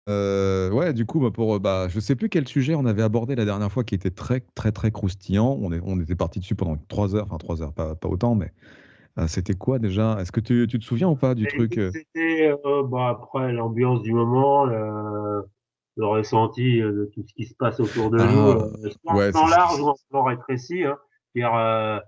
Ouais, du coup, je sais plus quel sujet on avait abordé la dernière fois qui était très, très, très croustillant. On était parti dessus pendant 3 heures, enfin 3 heures, pas autant, mais c'était quoi déjà? Est-ce que tu te souviens ou pas du truc? C'était après l'ambiance du moment, le ressenti de tout ce qui se passe autour de nous, Ah, soit en ouais, plan large ou en plan rétréci, hein. C'est-à-dire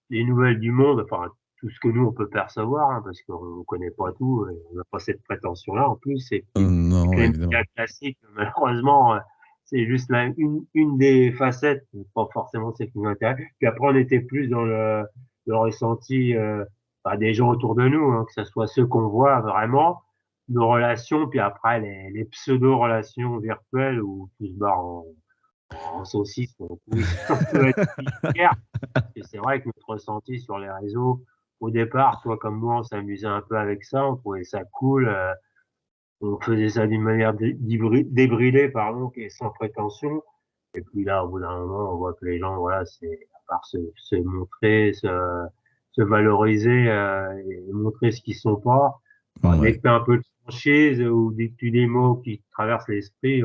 les nouvelles du monde, enfin tout ce que nous on peut percevoir, hein, parce qu'on connaît pas tout, et on n'a pas cette prétention-là en plus, et que non, les évidemment. médias classiques, malheureusement, c'est juste une des facettes, pas forcément celle qui nous intéresse. Puis après on était plus dans le ressenti des gens autour de nous, hein, que ce soit ceux qu'on voit vraiment, nos relations, puis après les pseudo-relations virtuelles où tout se barre en saucisse, donc oui, on peut être fier, parce que c'est vrai que notre ressenti sur les réseaux, au départ, toi comme moi, on s'amusait un peu avec ça, on trouvait ça cool, on faisait ça d'une manière débridée, pardon, et sans prétention. Et puis là, au bout d'un moment, on voit que les gens, voilà, c'est à part se montrer, se valoriser et montrer ce qu'ils sont pas. Dès Ouais. que tu as un peu de franchise ou dès que tu des mots qui te traversent l'esprit,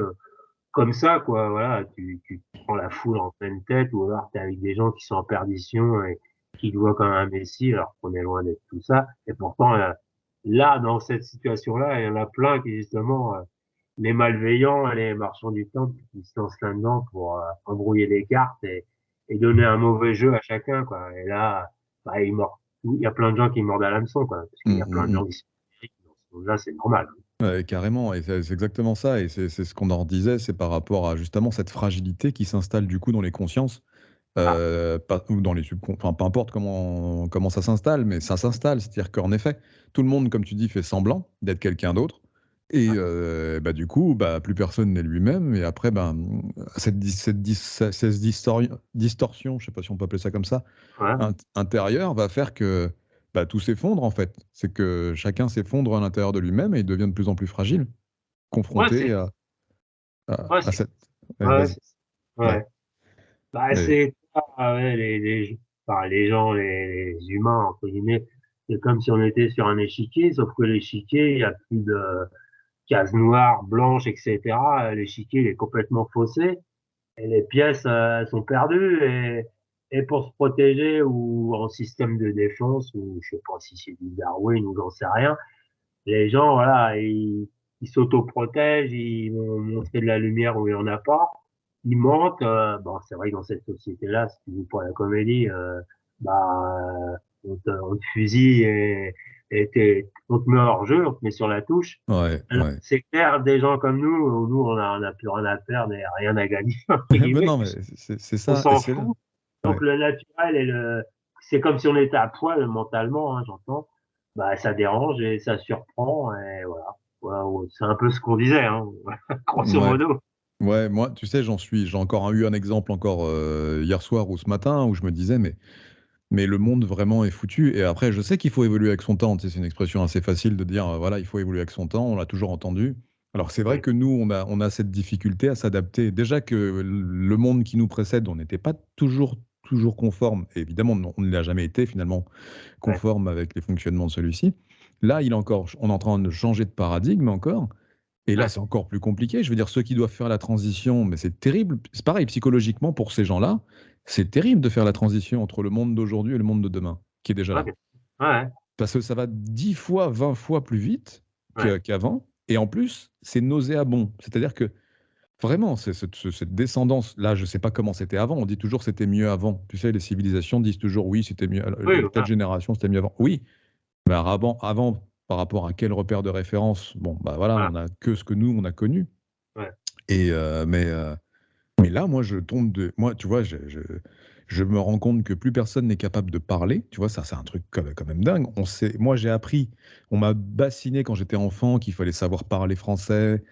comme ça, quoi, voilà, tu prends la foule en pleine tête ou alors tu es avec des gens qui sont en perdition et qui te voient comme un messie alors qu'on est loin d'être tout ça. Et pourtant, là, dans cette situation-là, il y en a plein qui, justement, les malveillants, les marchands du temps, qui se lancent là-dedans pour embrouiller les cartes et donner un mauvais jeu à chacun, quoi. Et là, il y a plein de gens qui mordent à l'hameçon, quoi, parce qu'il y Mm, a plein mm, de mm. gens qui sont dans ce monde-là, c'est normal. Ouais, carrément, et c'est exactement ça, et c'est ce qu'on en disait, c'est par rapport à justement cette fragilité qui s'installe du coup dans les consciences, Ah, ou dans les subconscients, enfin peu importe comment ça s'installe, mais ça s'installe, c'est-à-dire qu'en effet, tout le monde, comme tu dis, fait semblant d'être quelqu'un d'autre, et ah, du coup, plus personne n'est lui-même, et après, cette distorsion, je sais pas si on peut appeler ça comme ça, ouais, intérieure va faire que tout s'effondre en fait. C'est que chacun s'effondre à l'intérieur de lui-même et il devient de plus en plus fragile, ouais, confronté c'est, ouais, à c'est, cette. Ouais, ouais, vas-y. c'est- Ouais. ouais. Bah, Et- c'est ouais, les gens, les humains, entre guillemets, c'est comme si on était sur un échiquier, sauf que l'échiquier, il y a plus de cases noires, blanches, etc. L'échiquier, il est complètement faussé et les pièces sont perdues et pour se protéger ou en système de défense ou je sais pas si c'est du Darwin ou j'en sais rien, les gens, voilà, ils s'autoprotègent, ils vont montrer de la lumière où il n'y en a pas. Ils mentent. Bon, c'est vrai que dans cette société-là, si tu joues pas à la comédie, on te fusille on te met hors jeu, on te met sur la touche. Ouais, Alors, ouais. c'est clair, des gens comme nous, on a plus rien à perdre et rien à gagner, entre Mais guillemets. non, mais c'est On ça, et s'en c'est là. fout. Donc, Ouais. le naturel c'est comme si on était à poil mentalement, hein, j'entends. Bah, ça dérange et ça surprend et voilà. Voilà, ouais, c'est un peu ce qu'on disait, hein, grosso Ouais. modo. Ouais, moi, tu sais, j'ai encore eu un exemple encore hier soir ou ce matin où je me disais, mais le monde vraiment est foutu. Et après, je sais qu'il faut évoluer avec son temps. Tu sais, c'est une expression assez facile de dire, voilà, il faut évoluer avec son temps. On l'a toujours entendu. Alors, c'est vrai Ouais, que nous, on a cette difficulté à s'adapter. Déjà que le monde qui nous précède, on n'était pas toujours conforme. Et évidemment, on ne l'a jamais été finalement ouais, conforme avec les fonctionnements de celui-ci. Là, on est en train de changer de paradigme encore. Et là, ouais, c'est encore plus compliqué. Je veux dire, ceux qui doivent faire la transition, mais c'est terrible. C'est pareil, psychologiquement, pour ces gens-là, c'est terrible de faire la transition entre le monde d'aujourd'hui et le monde de demain, qui est déjà ouais, là. ouais, Parce que ça va 10 fois, 20 fois plus vite ouais, qu'avant. Et en plus, c'est nauséabond. C'est-à-dire que vraiment, cette descendance, là, je ne sais pas comment c'était avant. On dit toujours c'était mieux avant. Tu sais, les civilisations disent toujours oui, c'était mieux. oui, Telle voilà, génération, c'était mieux avant. Oui, mais avant, par rapport à quel repère de référence? Bon, bah voilà, on voilà, a que ce que nous, on a connu. ouais, Mais là, moi, je tombe de. Moi, tu vois, je me rends compte que plus personne n'est capable de parler. Tu vois, ça, c'est un truc quand même dingue. Moi, j'ai appris, on m'a bassiné quand j'étais enfant qu'il fallait savoir parler français,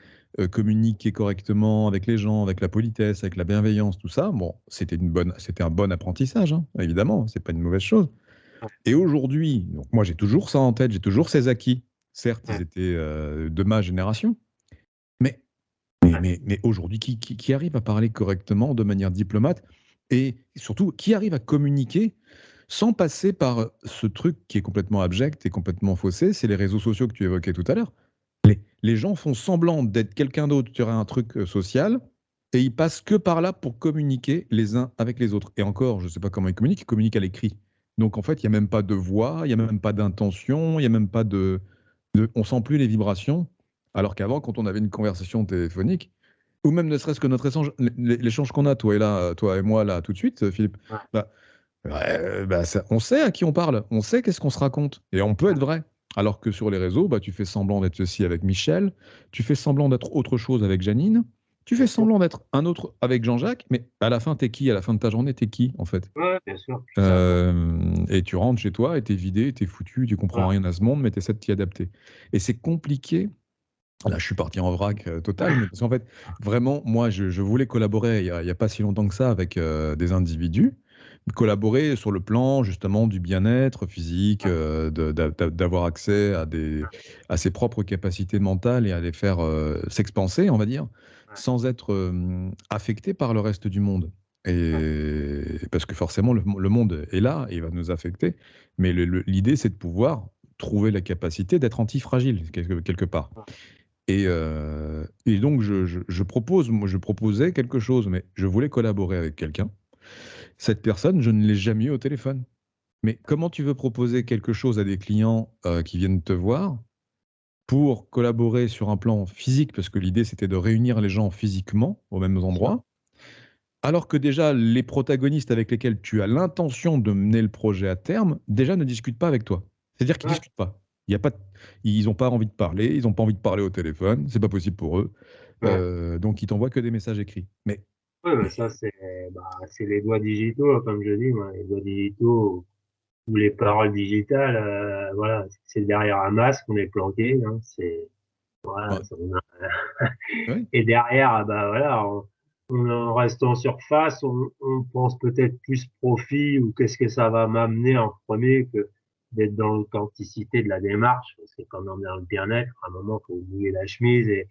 communiquer correctement avec les gens, avec la politesse, avec la bienveillance, tout ça. Bon, c'était un bon apprentissage, hein, évidemment, c'est pas une mauvaise chose. Et aujourd'hui, donc moi, j'ai toujours ça en tête, j'ai toujours ces acquis. Certes, ils ouais, étaient de ma génération, mais ouais, mais aujourd'hui, qui arrive à parler correctement, de manière diplomate, et surtout, qui arrive à communiquer sans passer par ce truc qui est complètement abject et complètement faussé, c'est les réseaux sociaux que tu évoquais tout à l'heure. Les gens font semblant d'être quelqu'un d'autre sur un truc social et ils passent que par là pour communiquer les uns avec les autres. Et encore, je ne sais pas comment ils communiquent à l'écrit. Donc en fait, il n'y a même pas de voix, il n'y a même pas d'intention, il n'y a même pas on sent plus les vibrations. Alors qu'avant, quand on avait une conversation téléphonique, ou même ne serait-ce que notre échange, l'échange qu'on a, toi et là, toi et moi là, tout de suite, Philippe, Ouais, bah, ouais, bah, on sait à qui on parle, on sait qu'est-ce qu'on se raconte, et on peut être vrai. Alors que sur les réseaux, bah, tu fais semblant d'être ceci avec Michel, tu fais semblant d'être autre chose avec Janine, tu fais bien sûr. semblant d'être un autre avec Jean-Jacques, mais à la fin, t'es qui? À la fin de ta journée, t'es qui, en fait? Ouais, bien sûr. Puis ça, Et tu rentres chez toi et t'es vidé, t'es foutu, tu comprends voilà. rien à ce monde, mais t'essaies de t'y adapter. Et c'est compliqué. Là, je suis parti en vrac total, mais parce qu'en fait, vraiment, moi, je voulais collaborer il y a pas si longtemps que ça avec des individus, collaborer sur le plan justement du bien-être physique, d'avoir accès à ses propres capacités mentales et à les faire s'expanser, on va dire, Ouais, sans être affecté par le reste du monde. ouais, Et parce que forcément, le monde est là et il va nous affecter, mais l'idée, c'est de pouvoir trouver la capacité d'être antifragile quelque part. ouais. Et donc, moi, je proposais quelque chose, mais je voulais collaborer avec quelqu'un. Cette personne, je ne l'ai jamais eu au téléphone. Mais comment tu veux proposer quelque chose à des clients qui viennent te voir pour collaborer sur un plan physique, parce que l'idée c'était de réunir les gens physiquement aux mêmes Bien sûr. endroits, alors que déjà les protagonistes avec lesquels tu as l'intention de mener le projet à terme, déjà ne discutent pas avec toi. C'est-à-dire qu'ils Ouais, discutent pas. Il y a pas de- Ils n'ont pas envie de parler, ils n'ont pas envie de parler au téléphone, c'est pas possible pour eux. ouais. Donc ils t'envoient que des messages écrits. Ouais, bah, Mais ça, c'est les doigts digitaux, comme je dis, moi, les doigts digitaux ou les paroles digitales, voilà, c'est derrière un masque qu'on est planqué, hein, voilà, ouais, ouais, et derrière, bah, voilà, en reste en surface, on pense peut-être plus profit ou qu'est-ce que ça va m'amener en premier que d'être dans l'authenticité de la démarche, parce que quand on est dans le bien-être, à un moment, faut mouiller la chemise et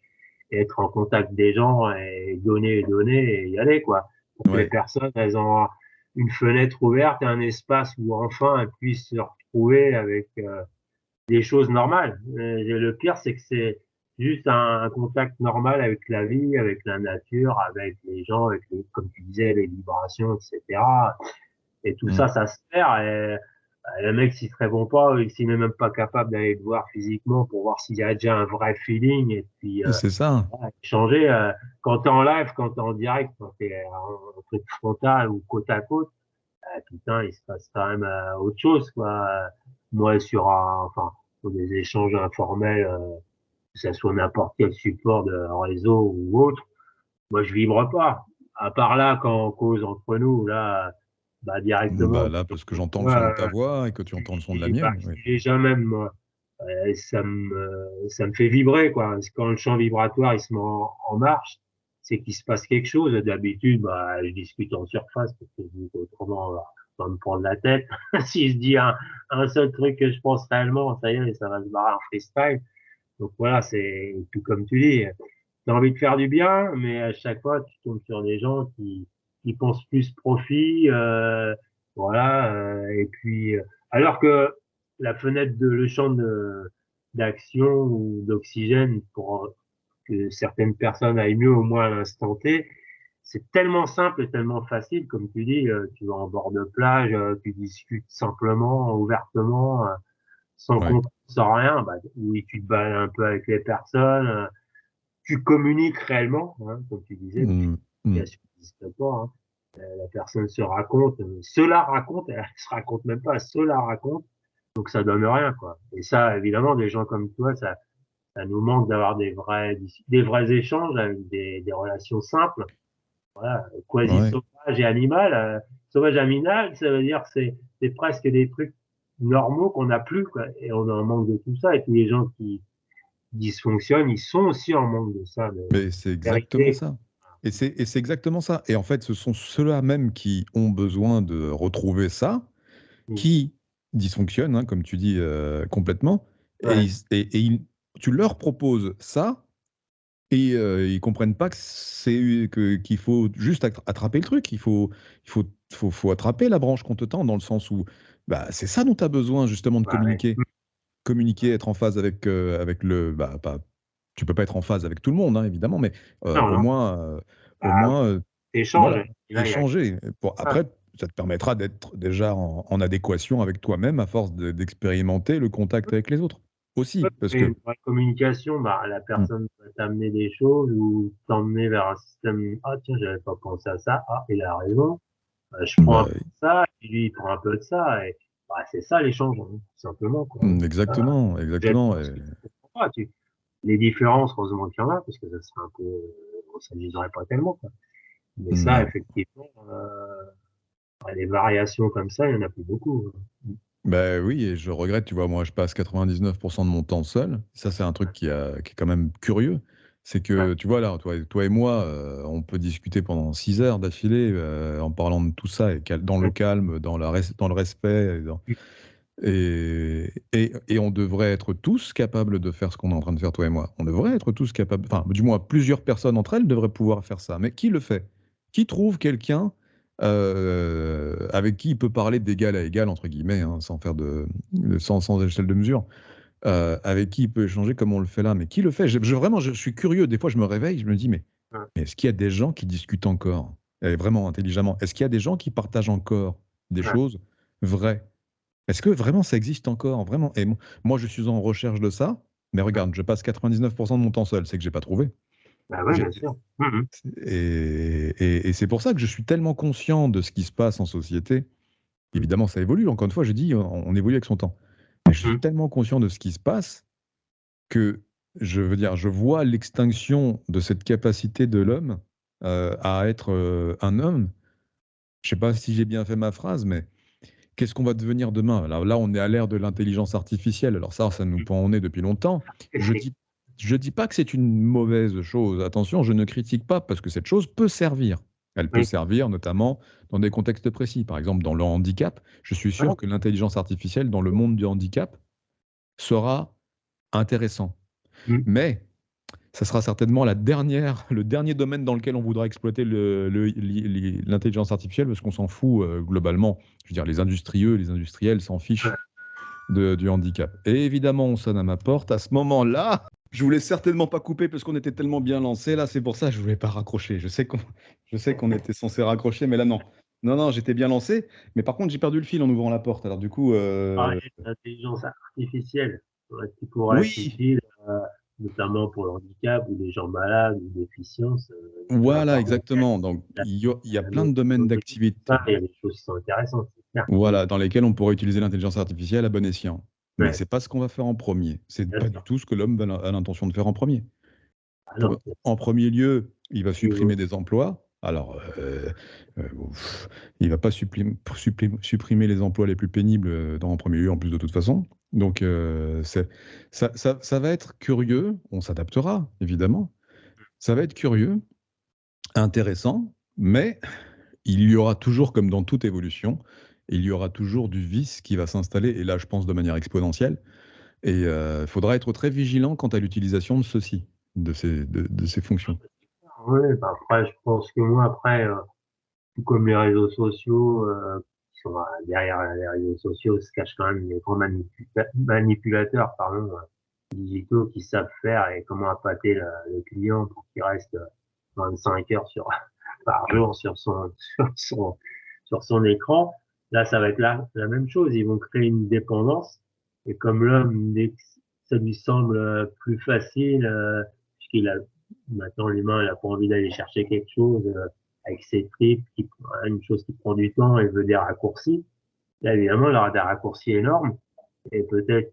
être en contact des gens et donner et y aller, quoi. Pour que les ouais. personnes, elles ont une fenêtre ouverte et un espace où enfin elles puissent se retrouver avec des choses normales. Le pire, c'est que c'est juste un contact normal avec la vie, avec la nature, avec les gens, avec les, comme tu disais, les vibrations, etc. Et tout Mm. ça, ça se perd. Et le mec, s'il se répond pas, s'il n'est même pas capable d'aller te voir physiquement pour voir s'il y a déjà un vrai feeling et puis C'est ça. voilà, échanger. Quand tu es en live, quand tu es en direct, quand tu es en truc frontal ou côte à côte, putain, il se passe quand même autre chose, quoi. Moi, enfin, sur des échanges informels, que ce soit n'importe quel support de réseau ou autre, moi, je vibre pas. À part là, quand on cause entre nous, là, bah, Bah directement, là, parce que j'entends le son de ta ouais, voix et que tu entends le son de la mienne. Oui. si déjà même, moi, ça me fait vibrer, quoi. Parce que quand le champ vibratoire, il se met en marche, c'est qu'il se passe quelque chose. D'habitude, bah, je discute en surface parce que autrement, on va me prendre la tête. Si je dis un seul truc que je pense réellement, ça y est, ça va se barrer en freestyle. Donc voilà, c'est tout comme tu dis. Tu as envie de faire du bien, mais à chaque fois, tu tombes sur des gens qui pensent plus profit, voilà, et puis, alors que la fenêtre le champ d'action ou d'oxygène pour que certaines personnes aillent mieux au moins à l'instant T, c'est tellement simple et tellement facile, comme tu dis, tu vas en bord de plage, tu discutes simplement, ouvertement, sans Ouais. compte, sans rien, bah, oui, tu te balades un peu avec les personnes, tu communiques réellement, hein, comme tu disais, parce que Mm, mm. communication n'existe pas, hein. La personne se la raconte, elle se raconte même pas, elle se la raconte, donc ça donne rien, quoi. Et ça, évidemment, des gens comme toi, ça nous manque d'avoir des vrais échanges avec des relations simples, voilà, quasi Ouais. sauvage et animal. Sauvage animal, ça veut dire que c'est presque des trucs normaux qu'on n'a plus, quoi. Et on a un manque de tout ça. Et tous les gens qui dysfonctionnent, ils sont aussi en manque de ça, de Mais c'est exactement vérité. ça. Et c'est exactement ça. Et en fait, ce sont ceux-là même qui ont besoin de retrouver ça, Mm. qui dysfonctionnent, hein, comme tu dis, complètement. Et, Ouais, tu leur proposes ça, et ils comprennent pas que qu'il faut juste attraper le truc. Il faut attraper la branche qu'on te tend, dans le sens où bah, c'est ça dont tu as besoin justement de bah ouais. communiquer. Mm. Communiquer, être en phase avec le, bah, pas, Tu peux pas être en phase avec tout le monde, hein, évidemment, mais Non, au non, moins, bah, échange. voilà, Et là, il y a échanger. ça. Après, ça te permettra d'être déjà en adéquation avec toi-même à force d'expérimenter le contact avec les autres Ouais, aussi. Parce mais une que, vraie communication, bah, la hmm, personne va t'amener des choses ou t'emmener vers un système. Ah, tiens, j'avais pas pensé à ça. Ah, il a raison. Je prends un bah, peu de ça, et lui, il prend un peu de ça. Et bah, c'est ça l'échange, hein, tout simplement, quoi. Euh, exactement, J'aime exactement. pas ce que tu comprends pas. Les différences, heureusement qu'il y en a, parce que ça serait un peu, on s'amuserait pas tellement, quoi. Mais ça, Non. effectivement, les variations comme ça, il y en a plus beaucoup, hein. Ben oui, et je regrette, tu vois, moi je passe 99% de mon temps seul. Ça, c'est un truc qui est quand même curieux. C'est Ouais, que, tu vois, là, toi et moi, on peut discuter pendant 6 heures d'affilée en parlant de tout ça, et dans le ouais, calme, dans le respect. Et on devrait être tous capables de faire ce qu'on est en train de faire, toi et moi. On devrait être tous capables, enfin, du moins, plusieurs personnes entre elles devraient pouvoir faire ça. Mais qui le fait? Qui trouve quelqu'un avec qui il peut parler d'égal à égal, entre guillemets, hein, sans faire sans échelle de mesure, avec qui il peut échanger comme on le fait là? Mais qui le fait? Vraiment, je suis curieux. Des fois, je me réveille, je me dis, ouais, mais est-ce qu'il y a des gens qui discutent encore, et vraiment intelligemment? Est-ce qu'il y a des gens qui partagent encore des ouais. choses vraies? Est-ce que vraiment ça existe encore? Vraiment? Et moi, je suis en recherche de ça, mais regarde, je passe 99% de mon temps seul, c'est que j'ai pas trouvé. Bah ouais, J'ai- bien sûr. Mhm. et c'est pour ça que je suis tellement conscient de ce qui se passe en société. Évidemment, ça évolue. Encore une fois, je dis, on évolue avec son temps. Mais je suis Mhm. tellement conscient de ce qui se passe que je veux dire, je vois l'extinction de cette capacité de l'homme à être un homme. Je sais pas si j'ai bien fait ma phrase, mais qu'est-ce qu'on va devenir demain? Alors là, on est à l'ère de l'intelligence artificielle. Alors ça nous pend au nez depuis longtemps. Je dis, je dis pas que c'est une mauvaise chose. Attention, je ne critique pas parce que cette chose peut servir. Elle peut Oui. servir notamment dans des contextes précis. Par exemple, dans le handicap, je suis Ouais. sûr que l'intelligence artificielle dans le monde du handicap sera intéressant. Mhm. Mais ça sera certainement le dernier domaine dans lequel on voudra exploiter l'intelligence artificielle parce qu'on s'en fout globalement. Je veux dire, les industriels s'en Ouais. fichent du handicap. Et évidemment, on sonne à ma porte. À ce moment-là, je voulais certainement pas couper parce qu'on était tellement bien lancé. Là, c'est pour ça que je voulais pas raccrocher. Je sais qu'on était censé raccrocher, mais là, non. Non, non, j'étais bien lancé. Mais par contre, j'ai perdu le fil en ouvrant la porte. Alors du coup, Parler d'intelligence artificielle, qui pourrait être oui, utile, notamment pour le handicap ou les gens malades ou déficience. Tu vois, voilà, par exemple, exactement. Donc, il y a plein de domaines ça, d'activité. il y a des choses qui sont intéressantes, c'est clair. Voilà, dans lesquels on pourrait utiliser l'intelligence artificielle à bon escient. Mais Ouais, c'est pas ce qu'on va faire en premier. C'est bien pas du sûr. tout ce que l'homme a l'intention de faire en premier. Ah non, En premier lieu, il va niveau- supprimer des emplois. Alors, il va pas supprimer les emplois les plus pénibles en premier lieu, en plus de toute façon. Donc, ça va être curieux. On s'adaptera, évidemment. Ça va être curieux, intéressant, mais il y aura toujours, comme dans toute évolution, il y aura toujours du vice qui va s'installer, et là, je pense de manière exponentielle. Et il faudra être très vigilant quant à l'utilisation de ceci, de ces fonctions. ouais, bah après, je pense que moi, après, tout comme les réseaux sociaux, qui sont derrière les réseaux sociaux, se cachent quand même les grands manipulateurs, pardon, digitaux qui savent faire et comment appâter le client pour qu'il reste 25 heures par jour sur son écran. Là, ça va être la même chose. Ils vont créer une dépendance. Et comme l'homme, dès que ça lui semble plus facile, puisqu'il a, maintenant, l'humain, il n'a pas envie d'aller chercher quelque chose, avec ses tripes, une chose qui prend du temps et veut des raccourcis. Là, évidemment, il aura des raccourcis énormes. Et peut-être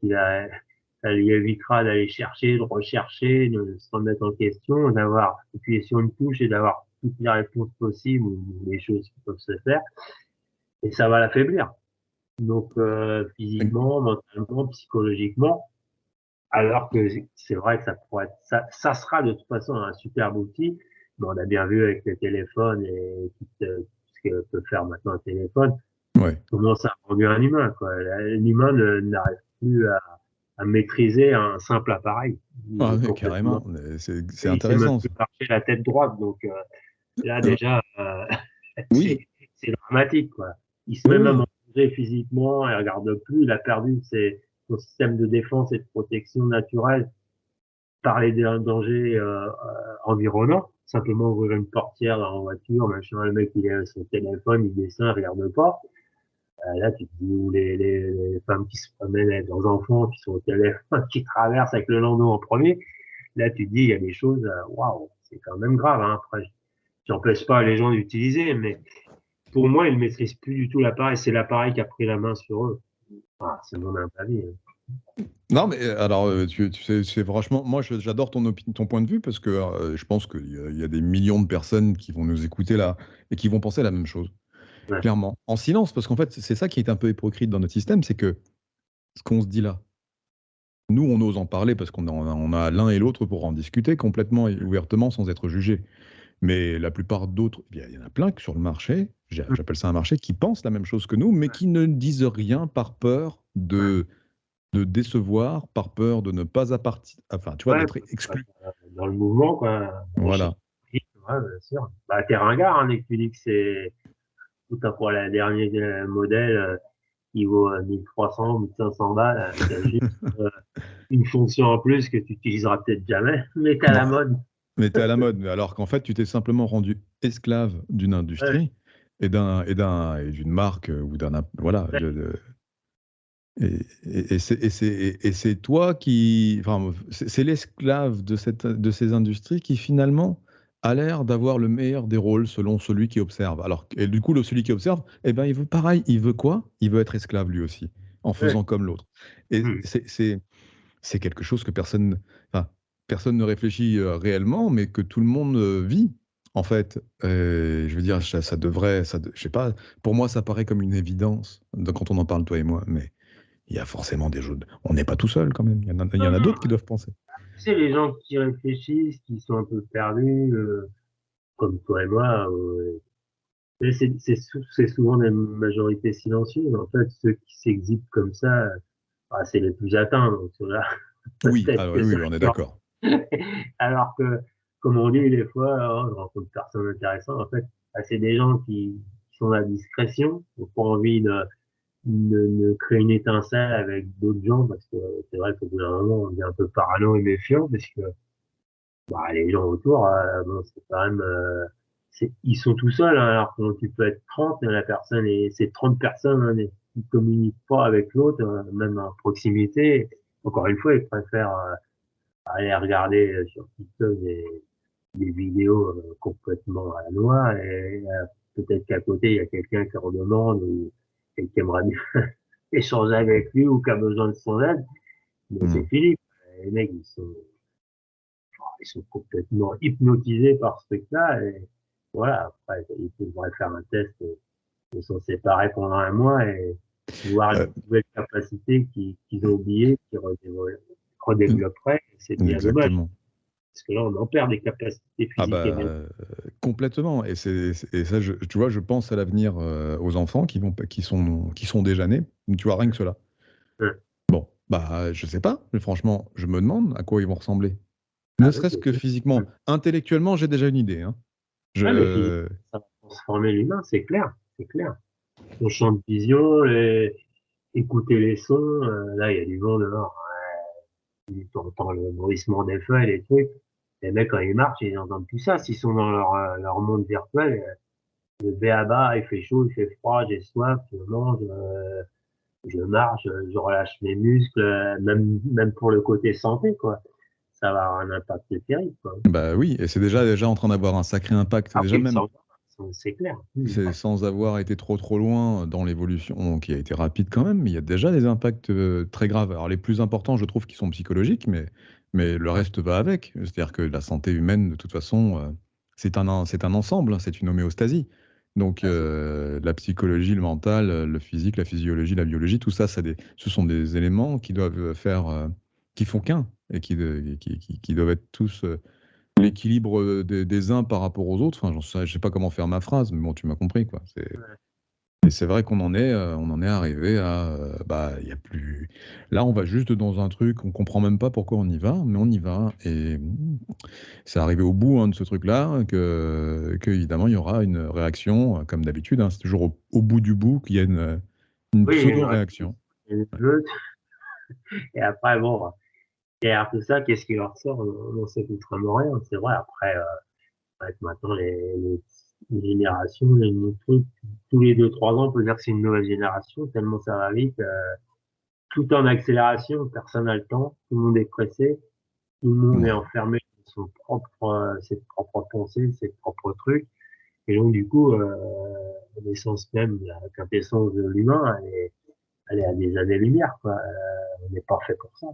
ça lui évitera d'aller chercher, de rechercher, de se remettre en question, d'avoir appuyé sur une touche et d'avoir toutes les réponses possibles ou les choses qui peuvent se faire. Et ça va l'affaiblir. Donc, physiquement, mentalement, psychologiquement. Alors que c'est vrai que ça pourrait être, ça sera de toute façon un superbe outil. Mais on a bien vu avec le téléphone et ce que peut faire maintenant un téléphone, Ouais. comment ça a rendu un humain, quoi. L'humain n'arrive plus à maîtriser un simple appareil. Il Ah est oui, complètement, carrément. Mais c'est et il sait même intéressant, plus ça. marcher la tête droite. Donc, là, Euh, déjà, oui, c'est dramatique, quoi. Il se oui, met même en oui. danger physiquement, il regarde plus, il a perdu son système de défense et de protection naturelle. parler d'un danger environnant, simplement ouvrir une portière en voiture, machin, le mec il est à son téléphone, il descend, il regarde pas. Là, tu te dis, où les femmes qui se promènent avec leurs enfants, qui sont au téléphone, qui traversent avec le landau en premier, là, tu te dis, il y a des choses, waouh, c'est quand même grave. Hein. Après, j'empêche pas les gens d'utiliser, mais pour moi, ils maîtrisent plus du tout l'appareil. C'est l'appareil qui a pris la main sur eux. Ah, c'est mon avis. Hein. Non, mais alors, tu sais, c'est franchement, moi, j'adore ton point de vue parce que je pense qu'il y a des millions de personnes qui vont nous écouter là et qui vont penser la même chose, Ouais, clairement. En silence, parce qu'en fait, c'est ça qui est un peu hypocrite dans notre système, c'est que ce qu'on se dit là, nous, on ose en parler parce on a l'un et l'autre pour en discuter complètement et ouvertement sans être jugé. Mais la plupart d'autres, eh bien, il y en a plein que sur le marché, j'appelle ça un marché, qui pensent la même chose que nous, mais qui ne disent rien par peur ouais, de décevoir, par peur de ne pas appartenir, enfin, tu vois, ouais, d'être exclu. dans le mouvement, quoi. On cherche. Voilà. Ouais, bien sûr. Bah, t'es ringard, hein, dès que tu dis que c'est tout à pour la dernier modèle qui vaut 1300, 1500 balles, qui a juste une fonction en plus que tu utiliseras peut-être jamais, mais t'es à la Non, mode. mais tu es à la mode, alors qu'en fait, tu t'es simplement rendu esclave d'une Ouais, industrie et d'une marque ou voilà. ouais, Et c'est toi qui, enfin, c'est l'esclave de ces industries qui finalement a l'air d'avoir le meilleur des rôles selon celui qui observe. Alors, et du coup, celui qui observe, eh ben, il veut pareil. Il veut quoi? Il veut être esclave lui aussi, en ouais. faisant comme l'autre. Et Hmm. c'est quelque chose que enfin, personne ne réfléchit réellement, mais que tout le monde vit. En fait, je veux dire, ça devrait, je sais pas, pour moi, ça paraît comme une évidence quand on en parle, toi et moi, mais il y a forcément des jeux. On n'est pas tout seul quand même. Il y Non, en a non. d'autres qui doivent penser. Tu sais, les gens qui réfléchissent, qui sont un peu perdus, comme toi et moi, mais c'est souvent des majorités silencieuses. En fait, ceux qui s'exhibent comme ça, bah, c'est les plus atteints. Donc, ceux-là, Oui, peut-être alors que oui, ça oui, on est leur- d'accord. Alors que, comme on dit des fois, oh, je rencontre personne intéressant. En fait, bah, c'est des gens qui sont à la discrétion, qui n'ont pas envie de créer une étincelle avec d'autres gens, parce que c'est vrai qu'au bout d'un moment, on est un peu parano et méfiant, parce que bah, les gens autour, bon, c'est quand même, ils sont tout seuls, hein, alors que tu peux être 30, la personne et c'est 30 personnes, hein, qui communiquent pas avec l'autre, même en proximité. Encore une fois, ils préfèrent aller regarder sur TikTok des vidéos complètement à la noix et peut-être qu'à côté, il y a quelqu'un qui en demande ou et qui aimerait bien échanger avec lui ou qui a besoin de son aide. Mais c'est Hmm. fini. Les mecs, ils sont complètement hypnotisés par ce truc-là. Et voilà, après, ils devraient faire un test de s'en séparer pendant un mois et voir les Euh, nouvelles capacités qu'ils ont oubliées, qu'ils redévelopperaient. C'est bien dommage. exactement. Parce que là, on en perd des capacités Ah bah physiques et mentales. complètement. Et ça, tu vois, je pense à l'avenir aux enfants qui sont déjà nés. Tu vois, rien que cela. Hein. Bon, bah je sais pas. Mais franchement, je me demande à quoi ils vont ressembler. Ne Ah oui, serait-ce bien que sûr. physiquement. Intellectuellement, j'ai déjà une idée, hein. Ouais, mais physiquement, Je... ça va transformer l'humain, c'est clair, c'est clair. Son champ de vision, écouter les sons, là, il y a du vent dehors. Tu entends le bruissement des feuilles, les trucs. Les mecs, quand ils marchent, ils entendent tout ça. S'ils sont dans leur monde virtuel, le b.a.-ba, il fait chaud, il fait froid, j'ai soif, je mange, je marche, je relâche mes muscles, même pour le côté santé, quoi. Ça va avoir un impact terrible, quoi. Bah oui, et c'est déjà en train d'avoir un sacré impact. Ah Déjà oui, même, c'est clair. c'est sans avoir été trop loin dans l'évolution, qui a été rapide quand même, mais il y a déjà des impacts très graves. Alors les plus importants, je trouve, qui sont psychologiques, mais le reste va avec. C'est-à-dire que la santé humaine, de toute façon, c'est un ensemble, hein, c'est une homéostasie. Donc Ah, c'est la psychologie, le mental, le physique, la physiologie, la biologie, tout ça, ce sont des éléments qui doivent qui font qu'un et qui doivent être tous l'équilibre des uns par rapport aux autres. Enfin, je sais pas comment faire ma phrase, mais bon, tu m'as compris, quoi. Et c'est vrai on en est arrivé à, bah, il y a plus. Là, on va juste dans un truc, on comprend même pas pourquoi on y va, mais on y va. Et c'est arrivé au bout hein, de ce truc-là que évidemment il y aura une réaction, comme d'habitude. Hein, c'est toujours au bout du bout qu'il y a une oui, pseudo-réaction. une meute. Et après, bon, derrière tout ça, qu'est-ce qui leur sort? On sait strictement rien, c'est vrai. Après, ouais, maintenant, les générations, les nouveaux trucs, tous les 2-3 ans, on peut dire que c'est une nouvelle génération, tellement ça va vite, tout en accélération, personne n'a le temps, tout le monde est pressé, tout le monde est Ouais. enfermé dans ses propres pensées, ses propres trucs. Et donc, du coup, l'essence même, la quintessence de l'humain, elle est à des années-lumière, quoi. On n'est pas fait pour ça.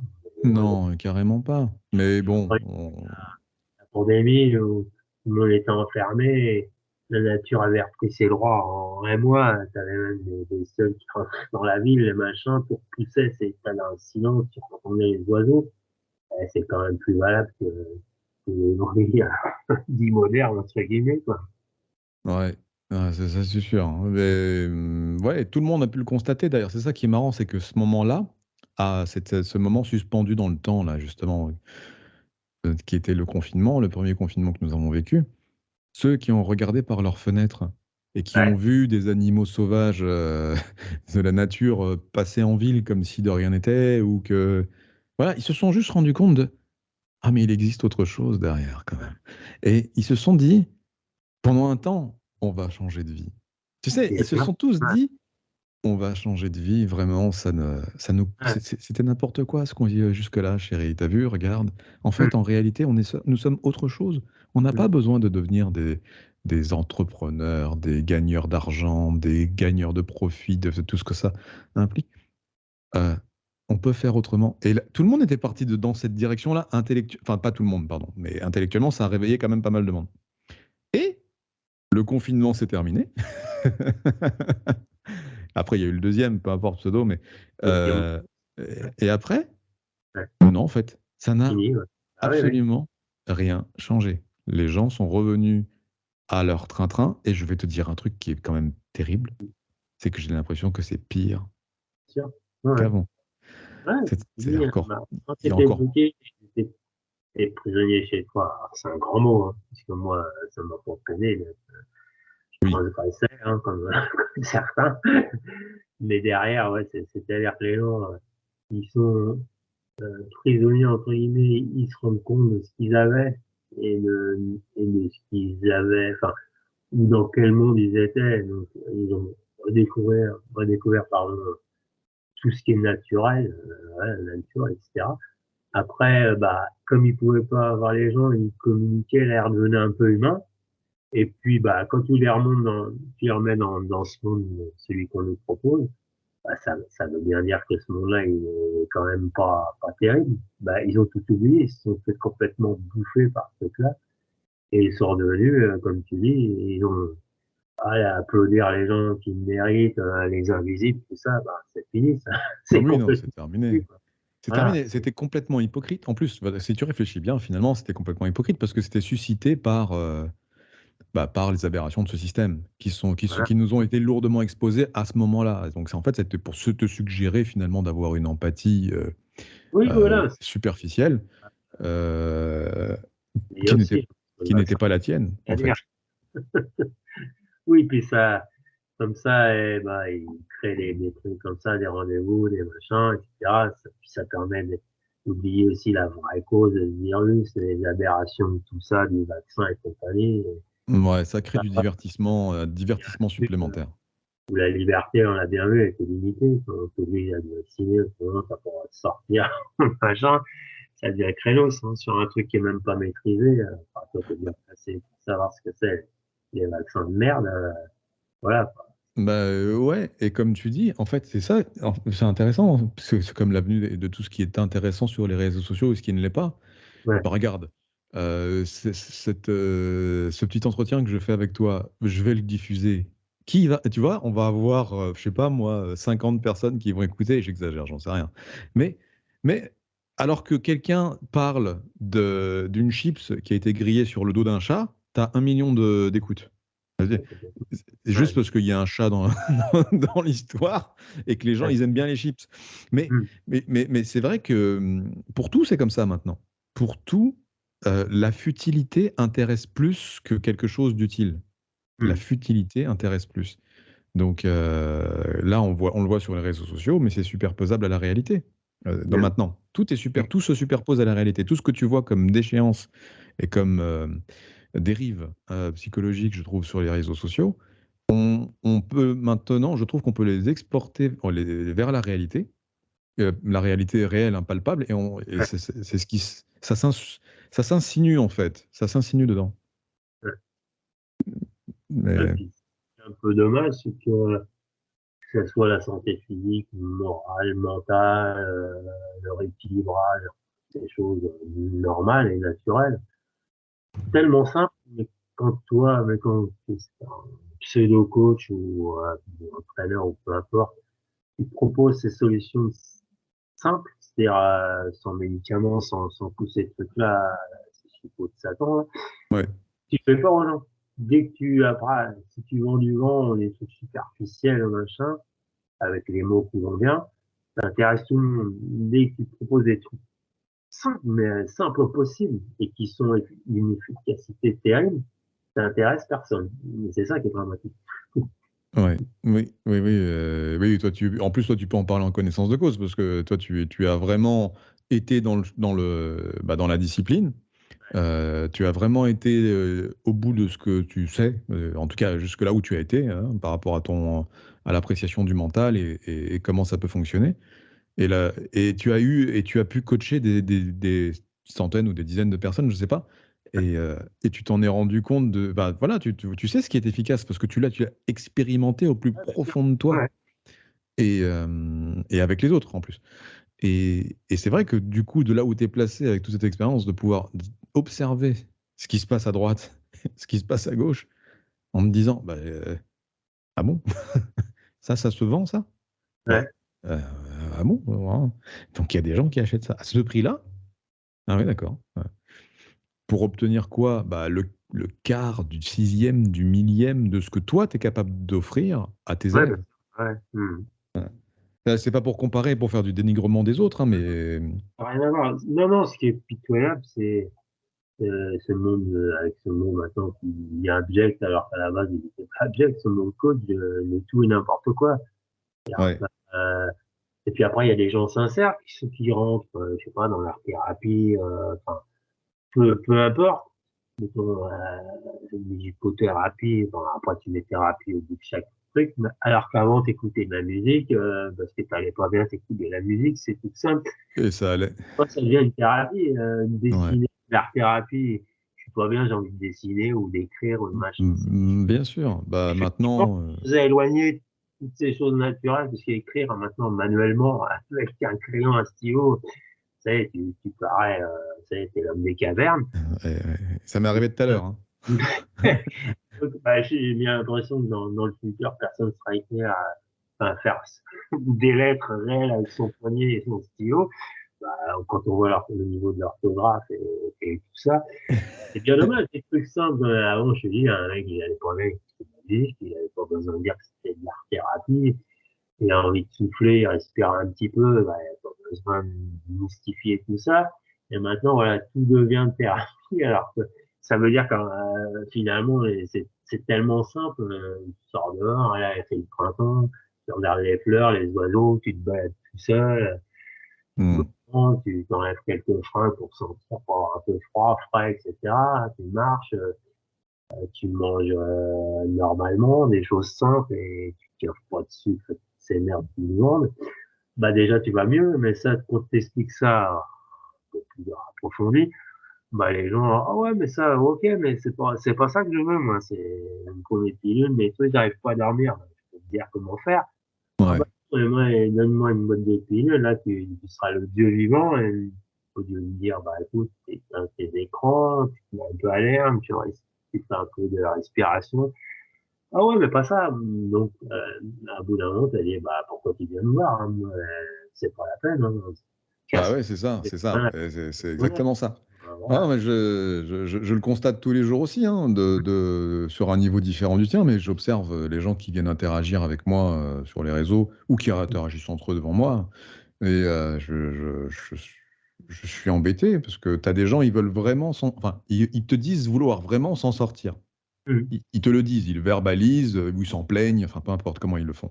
Non, carrément pas. Mais bon, Après, la pandémie, où tout le monde était enfermé, et la nature avait repris ses droits en un mois. T'avais même des seuls qui rentraient dans la ville, les machins, tout repoussait, t'avais un silence, tu entendais les oiseaux. C'est quand même plus valable que les bruits dits modernes, entre guillemets, quoi. ouais, ouais, ça, c'est sûr, hein. Mais, ouais, tout le monde a pu le constater d'ailleurs. C'est ça qui est marrant, c'est que ce moment-là, ce moment suspendu dans le temps, là, justement, qui était le confinement, le premier confinement que nous avons vécu, ceux qui ont regardé par leurs fenêtres et qui ont Ouais, vu des animaux sauvages de la nature passer en ville comme si de rien n'était, ou que. Voilà, ils se sont juste rendus compte de. Ah, mais il existe autre chose derrière, quand même. Et ils se sont dit, pendant un temps, on va changer de vie. Tu sais, bien ils se sûr. sont tous Ouais, dit, on va changer de vie, vraiment, ouais. c'était n'importe quoi ce qu'on vit jusque-là, chérie. T'as vu, regarde. En Hum, fait, en réalité, nous sommes autre chose. On n'a hum. pas besoin de devenir des entrepreneurs, des gagneurs d'argent, des gagneurs de profit, de tout ce que ça implique. Euh, on peut faire autrement. Et tout le monde était parti dans cette direction-là, enfin, pas tout le monde, pardon, mais intellectuellement, ça a réveillé quand même pas mal de monde. Et le confinement s'est terminé. Après, il y a eu le deuxième, peu importe pseudo, mais. Et on- euh, et après, ouais, non, en fait, ça n'a fini, ouais. Ah oui, oui. absolument rien changé. Les gens sont revenus à leur train-train, et je vais te dire un truc qui est quand même terrible, c'est que j'ai l'impression que c'est pire Sûr. Ouais, ouais. qu'avant. Ouais, C'est dis, encore, bah, quand il y a t'étais encore. bloqué, t'étais prisonnier chez toi. Alors, c'est un grand mot, hein, parce que moi, ça m'a pas peine, je Oui, transgressais, hein, comme, comme certains. Mais derrière, ouais, c'est-à-dire que les gens, ils sont prisonniers, entre guillemets, ils se rendent compte de ce qu'ils avaient et de ce qu'ils avaient, enfin, ou dans quel monde ils étaient. Donc, ils ont redécouvert, pardon, tout ce qui est naturel, ouais, la nature, etc. Après, bah, comme ils pouvaient pas avoir les gens, ils communiquaient, l'air devenait un peu humain. Et puis, bah, quand tu les remets dans ce monde, celui qu'on nous propose, bah, ça veut bien dire que ce monde-là, il est quand même pas terrible. Bah, ils ont tout oublié, ils se sont fait complètement bouffer par ce truc-là. Et ils sont redevenus, comme tu dis, ils ont, à applaudir les gens qui méritent, les invisibles, tout ça, bah, c'est fini, ça. ah C'est oui, non, c'est complètement terminé. fini, quoi. C'est Voilà. terminé. C'était complètement hypocrite. En plus, voilà, si tu réfléchis bien, finalement, c'était complètement hypocrite parce que c'était suscité par les aberrations de ce système Voilà. qui nous ont été lourdement exposées à ce moment-là. Donc, en fait, c'était pour te suggérer finalement d'avoir une empathie Oui, voilà. superficielle euh, Il y a qui aussi n'était le qui n'était vaccin pas la tienne, à en dire. fait. Oui, puis ça, comme ça, bah, ils créent des trucs comme ça, des rendez-vous, des machins, etc. Puis ça permet d'oublier aussi la vraie cause du virus, les aberrations de tout ça, du vaccin et compagnie. Et Ouais, ça crée ça, du divertissement supplémentaire. où la liberté, on l'a bien vu, était limitée. Quand on t'oblige à te vacciner, autrement, t'as pas le droit de sortir, machin. Ça devient créneuse, hein, sur un truc qui est même pas maîtrisé. Enfin, toi, t'es bien placé pour savoir ce que c'est. Les vaccins de merde, voilà. Bah ouais, et comme tu dis, en fait, c'est ça, c'est intéressant, hein, parce que c'est comme l'avenue de tout ce qui est intéressant sur les réseaux sociaux et ce qui ne l'est pas. Ouais. Bah, regarde, ce petit entretien que je fais avec toi, je vais le diffuser. Qui va, tu vois, on va avoir, je sais pas moi, 50 personnes qui vont écouter, j'exagère, j'en sais rien. Mais, mais alors que quelqu'un parle d'une chips qui a été grillée sur le dos d'un chat, t'as 1 million d'écoutes. C'est juste Ouais. parce qu'il y a un chat dans l'histoire et que les gens, Ouais. ils aiment bien les chips. Mais, Hmm. mais c'est vrai que pour tout, c'est comme ça maintenant. Pour tout, la futilité intéresse plus que quelque chose d'utile. La Hmm. futilité intéresse plus. Donc là, on le voit sur les réseaux sociaux, mais c'est superposable à la réalité dans Bien. maintenant. tout se superpose à la réalité. Tout ce que tu vois comme déchéance et comme dérive psychologique, je trouve, sur les réseaux sociaux, on peut maintenant, je trouve qu'on peut les exporter vers la réalité réelle, impalpable, et Ouais, c'est ce qui, ça s'insinue en fait, ça s'insinue dedans. ouais. Et Mais puis, c'est un peu dommage, c'est que ce soit la santé physique, morale, mentale, le rééquilibrage, des choses normales et naturelles, tellement simple, mais quand tu es un pseudo-coach ou entraîneur ou peu importe, tu proposes ces solutions simples, c'est-à-dire sans médicaments, sans tous ces trucs-là, ces chipots de Satan, là, ouais, tu fais peur aux gens. Dès que après, si tu vends du vent, les trucs superficiels, machin, avec les mots qui vont bien, ça intéresse tout le monde. Dès que tu proposes des trucs simples, mais simples au possible, et qui sont d'une efficacité terrible, ça intéresse personne. Et c'est ça qui est dramatique. ouais, oui, oui, oui, oui, en plus, toi, tu peux en parler en connaissance de cause, parce que toi, tu as vraiment été dans la discipline. Tu as vraiment été au bout de ce que tu sais, en tout cas jusque là où tu as été, hein, par rapport à l'appréciation du mental et comment ça peut fonctionner. Et tu as pu coacher des centaines ou des dizaines de personnes, je sais pas. Et tu t'en es rendu compte bah, voilà, tu sais ce qui est efficace parce que tu l'as expérimenté au plus Ouais, bien sûr. profond de toi Ouais, et avec les autres en plus. Et c'est vrai que du coup, de là où tu es placé avec toute cette expérience, de pouvoir observer ce qui se passe à droite, ce qui se passe à gauche, en me disant, bah, ah bon, ça se vend, ça? ouais, Ouais. Euh, ah bon? Vraiment. Donc il y a des gens qui achètent ça. À ce prix-là? Ah oui, d'accord. Ouais. Pour obtenir quoi? Bah, le quart, du sixième, du millième de ce que toi, tu es capable d'offrir à tes ouais, bien élèves. sûr. Ouais. C'est pas pour comparer, pour faire du dénigrement des autres, hein, mais Rien à voir. Non, non, ce qui est pitoyable, c'est ce monde, avec ce mot maintenant qui est abject, alors qu'à la base, il était pas abject, ce mot coach de tout et n'importe quoi. ouais. Euh, et puis après, il y a des gens sincères qui rentrent, je sais pas, dans l'art thérapie, enfin, peu importe. Mettons, musicothérapie, enfin, après tu mets thérapie au bout de chaque truc, alors qu'avant t'écoutais de la musique, parce que t'allais pas bien, t'écoutais de la musique, c'est tout simple. Et ça allait. Moi, ça devient une thérapie, Ouais. dessiner, l'art thérapie, je suis pas bien, j'ai envie de dessiner ou d'écrire ou de machin. Bien sûr. Bah Effectivement, maintenant, ça nous a éloigné toutes ces choses naturelles, parce qu'écrire maintenant manuellement, avec un crayon, un stylo, ça y est, tu parais, ça y est, t'es l'homme des cavernes. ça m'est arrivé tout à l'heure, hein. Bah, j'ai bien l'impression que dans le futur, personne ne sera écrit à faire des lettres réelles avec son poignet et son stylo. Bah, quand on voit le niveau de l'orthographe et tout ça, c'est bien dommage, des trucs simples. Avant, je te dis, un mec, il avait pas besoin de musique, il avait pas besoin de dire que c'était de l'art thérapie. Il a envie de souffler, il respire un petit peu, bah, il a pas besoin de mystifier tout ça. Et maintenant, voilà, tout devient thérapie, alors que ça veut dire que finalement, c'est tellement simple. Tu sors dehors, là, il fait le printemps, tu regardes les fleurs, les oiseaux, tu te balades tout seul, Hmm. tu t'enlèves quelques fringues pour sentir, pour avoir un peu froid, frais, etc. Tu marches, tu manges normalement, des choses simples et tu tires pas de sucre, c'est merde tout le monde. Bah déjà tu vas mieux, mais ça, quand t'expliques ça un peu plus approfondi, bah les gens, ah ouais, mais ça, ok, mais c'est pas ça que je veux, moi, c'est une première pilule, mais toi, j'arrive pas à dormir. Je peux te dire comment faire. Ah Ouais. bah, donne-moi une boîte de pilules, là, tu seras le Dieu vivant, et au lieu de me dire, bah écoute, tu éteins tes écrans, tu te mets un peu à l'air, tu fais un peu de respiration. Ah ouais, mais pas ça. Donc, à bout d'un moment, t'as dit, bah pourquoi tu viens me voir, hein, moi, c'est pas la peine, hein. Bah Casse. ouais, c'est ça, c'est ça. C'est Voilà. exactement ça. Ah, Voilà. mais je le constate tous les jours aussi, hein, sur un niveau différent du tien, mais j'observe les gens qui viennent interagir avec moi sur les réseaux ou qui interagissent entre eux devant moi. Et je suis embêté parce que tu as des gens, ils veulent vraiment enfin, ils te disent vouloir vraiment s'en sortir. Mhm. Ils te le disent, ils le verbalisent, ou ils s'en plaignent, enfin peu importe comment ils le font.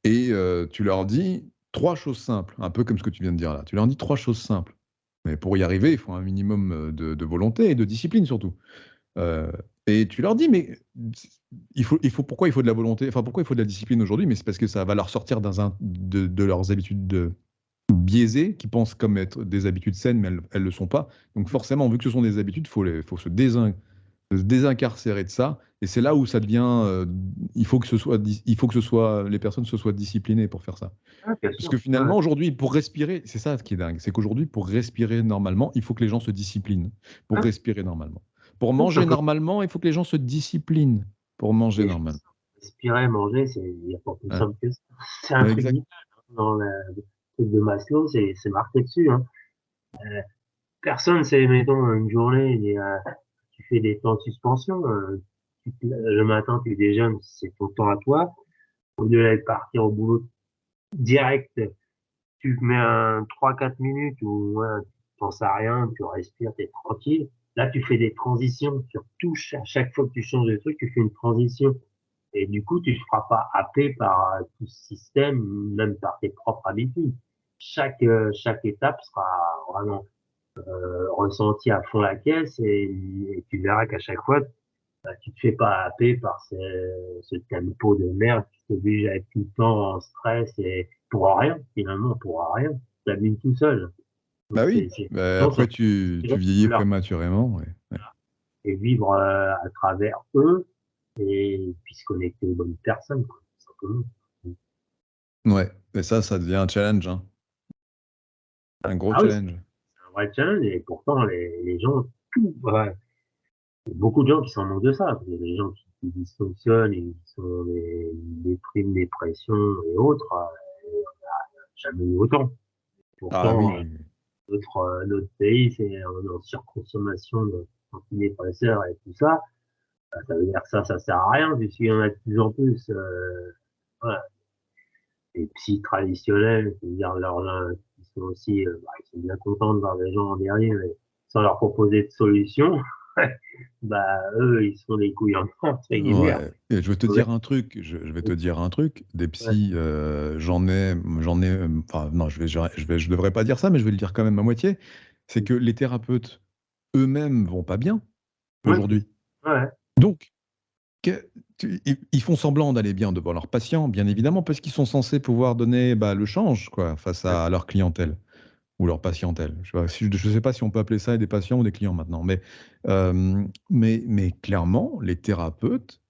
Et tu leur dis. 3 choses simples, un peu comme ce que tu viens de dire là. Tu leur dis 3 choses simples. Mais pour y arriver, il faut un minimum de volonté et de discipline surtout. Euh, et tu leur dis, mais pourquoi il faut de la volonté, enfin pourquoi il faut de la discipline aujourd'hui? Mais c'est parce que ça va leur sortir de leurs habitudes biaisées, qui pensent comme être des habitudes saines, mais elles le sont pas. Donc forcément, vu que ce sont des habitudes, faut se désincarcérer de ça. Et c'est là où ça devient, il faut que les personnes se soient disciplinées pour faire ça. Ouais, bien Parce sûr. que Ouais, finalement, aujourd'hui, pour respirer, c'est ça qui est dingue, c'est qu'aujourd'hui, pour respirer normalement, il faut que les gens se disciplinent pour ouais, respirer normalement. Pour tout manger simplement. normalement, il faut que les gens se disciplinent pour manger Et normalement. respirer, manger, il n'y a pas plus Ouais. simple que ça. C'est un Ouais, truc exact. vital. Dans le truc de Maslow, c'est marqué dessus. Hein. Personne, c'est, mettons, une journée, tu fais des temps de suspension. Le matin, tu déjeunes, c'est ton temps à toi. Au lieu d'aller partir au boulot direct, tu mets un 3-4 minutes où ouais, tu penses à rien, tu respires, tu es tranquille. Là, tu fais des transitions. Tu retouches à chaque fois que tu changes de truc, tu fais une transition. Et du coup, tu ne te feras pas happer par tout ce système, même par tes propres habitudes. Chaque étape sera vraiment ressentie à fond la caisse et tu verras qu'à chaque fois, bah, tu te fais pas happer par ce tempo de merde qui t'oblige à être tout le temps en stress et pour rien, finalement, pour rien. Tu t'abîmes tout seul. Donc Bah oui. Bah, non, après, tu vieillis leur prématurément. Ouais. Ouais. et vivre à travers eux et puis se connecter aux bonnes personnes, quoi, tout simplement. Ouais. Mais ça devient un challenge, hein. Un gros Ah oui, challenge. c'est un vrai challenge et pourtant les gens, ouais, il y a beaucoup de gens qui s'en manquent de ça. Il y a des gens qui dysfonctionnent et qui sont des primes, dépression et autres, jamais eu autant. Ah Pourtant, oui. notre pays, c'est en surconsommation d'antidépresseurs et tout ça. Ça veut dire que ça sert à rien puisqu'il y en a de plus en plus. Voilà. Les psys traditionnels, c'est-à-dire qui sont aussi, ils sont bien contents de voir des gens en derrière, mais sans leur proposer de solution, bah, eux, ils sont les couilles en or, entre guillemets. Ouais, et je vais te dire un truc, je vais te dire un truc, des Ouais. psys, enfin non, je devrais pas dire ça, mais je vais le dire quand même à moitié, c'est que les thérapeutes eux-mêmes vont pas bien Ouais, aujourd'hui. ouais, Donc, ils font semblant d'aller bien devant leurs patients, bien évidemment, parce qu'ils sont censés pouvoir donner bah, le change quoi, face ouais. à leur clientèle ou leur patientèle. Je sais pas si on peut appeler ça des patients ou des clients maintenant, mais clairement, les thérapeutes